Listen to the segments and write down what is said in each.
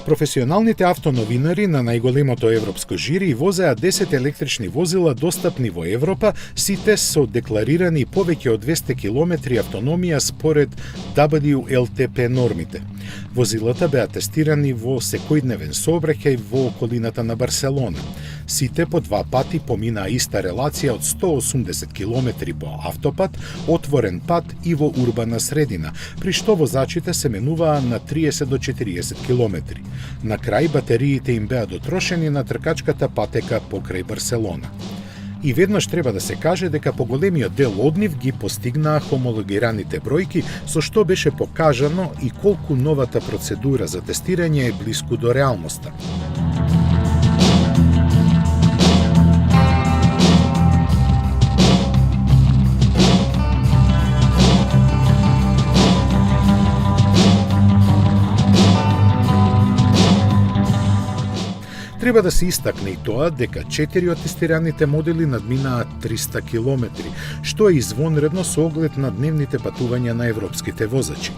Професионалните автоновинари на најголемото европско жири возеа 10 електрични возила достапни во Европа, сите со декларирани повеќе од 200 км автономија според WLTP нормите. Возилата беа тестирани во секојдневен сообраќај во околината на Барселона. Сите по 2 пати поминаа иста релација од 180 км по автопат, отворен пат и во урбана средина, при што возачите се менуваа на 30 до 40 км. На крај батериите им беа дотрошени на тркачката патека покрај Барселона. И веднаш треба да се каже дека поголемиот дел од нив ги постигнаа хомологираните бројки, со што беше покажано и колку новата процедура за тестирање е блиску до реалноста. Треба да се истакне и тоа дека 4 од тестираните модели надминаа 300 км, што е извонредно со оглед на дневните патувања на европските возачи.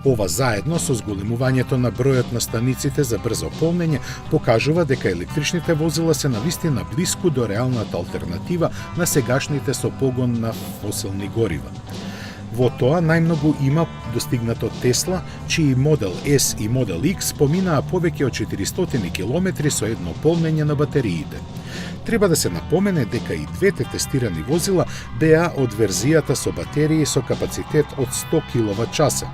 Ова заедно со зголемувањето на бројот на станиците за брзо полнење покажува дека електричните возила се навистина блиску до реалната алтернатива на сегашните со погон на фосилни горива. Во тоа најмногу има достигнато Тесла, чии модел S и модел X поминаа повеќе од 400 км со едно полнење на батериите. Треба да се напомене дека и двете тестирани возила беа од верзијата со батерии со капацитет од 100 кWh.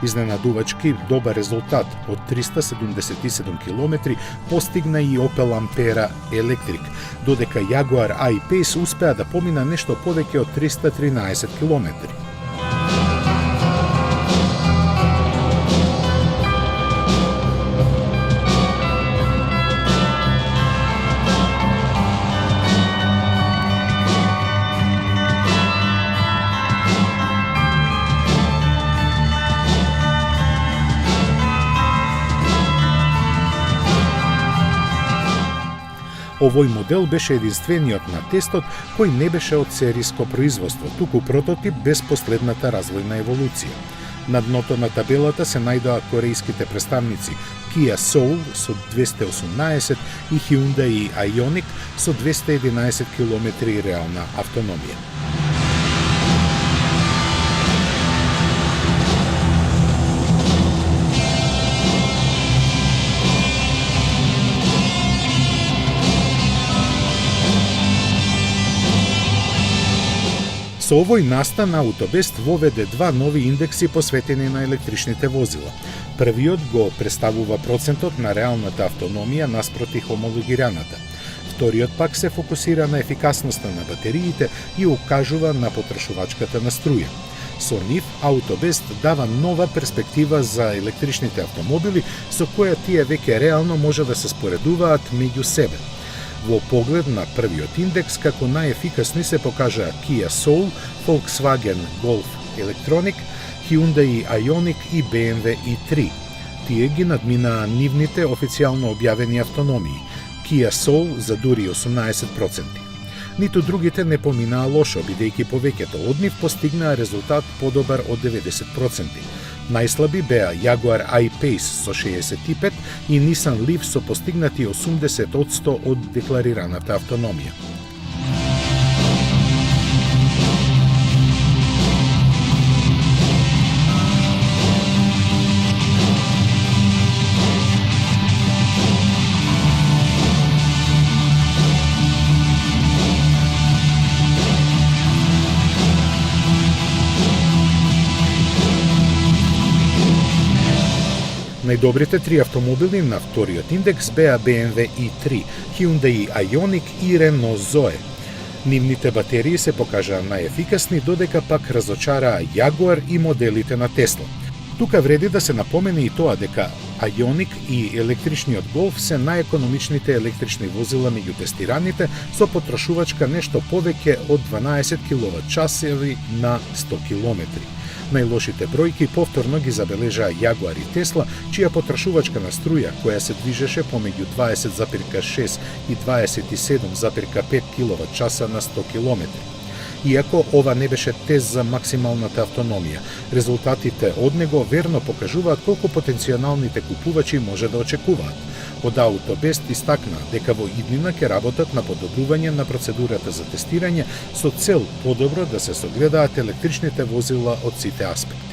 Изненадувачки добар резултат од 377 км постигна и Opel Ampera Electric, додека Jaguar I-Pace успеа да помина нешто повеќе од 313 км. Овој модел беше единствениот на тестот кој не беше од сериско производство, туку прототип без последната развојна еволуција. На дното на табелата се најдоа корејските представници Kia Soul со 218 и Hyundai Ioniq со 211 км реална автономија. Со овој настан Аутобест воведе 2 нови индекси посветени на електричните возила. Првиот го представува процентот на реалната автономија наспроти хомологираната. Вториот пак се фокусира на ефикасноста на батериите и укажува на потрошувачката на струја. Со нив Аутобест дава нова перспектива за електричните автомобили со која тие веќе реално може да се споредуваат меѓу себе. Во поглед на првиот индекс, како најефикасни се покажаа Kia Soul, Volkswagen Golf Electronic, Hyundai Ioniq и BMW i3. Тие ги надминаа нивните официјално објавени автономии. Kia Soul за дури 18%. Ниту другите не поминаа лошо, бидејќи повеќето од нив постигнаа резултат подобар од 90%. Најслаби беа Jaguar I-Pace со 65 и Nissan Leaf со постигнати 80% од декларираната автономија. Најдобрите 3 автомобили на вториот индекс беа BMW i3, Hyundai Ioniq и Renault Zoe. Нивните батерии се покажаа најефикасни, додека пак разочараа Jaguar и моделите на Tesla. Тука вреди да се напомене и тоа дека Ioniq и електричниот Golf се најекономичните електрични возила меѓу тестираните со потрошувачка нешто повеќе од 12 кWh на 100 км. Најлошите бројки повторно ги забележаа Jaguar и Tesla, чија потрошувачка на струја, која се движеше помеѓу 20,6 и 27,5 кWh на 100 км. Иако ова не беше тест за максималната автономија, резултатите од него верно покажуваат колку потенцијалните купувачи може да очекуваат. Од Аутобест истакна дека во иднина ќе работат на подобрување на процедурата за тестирање со цел подобро да се согледаат електричните возила од сите аспекти.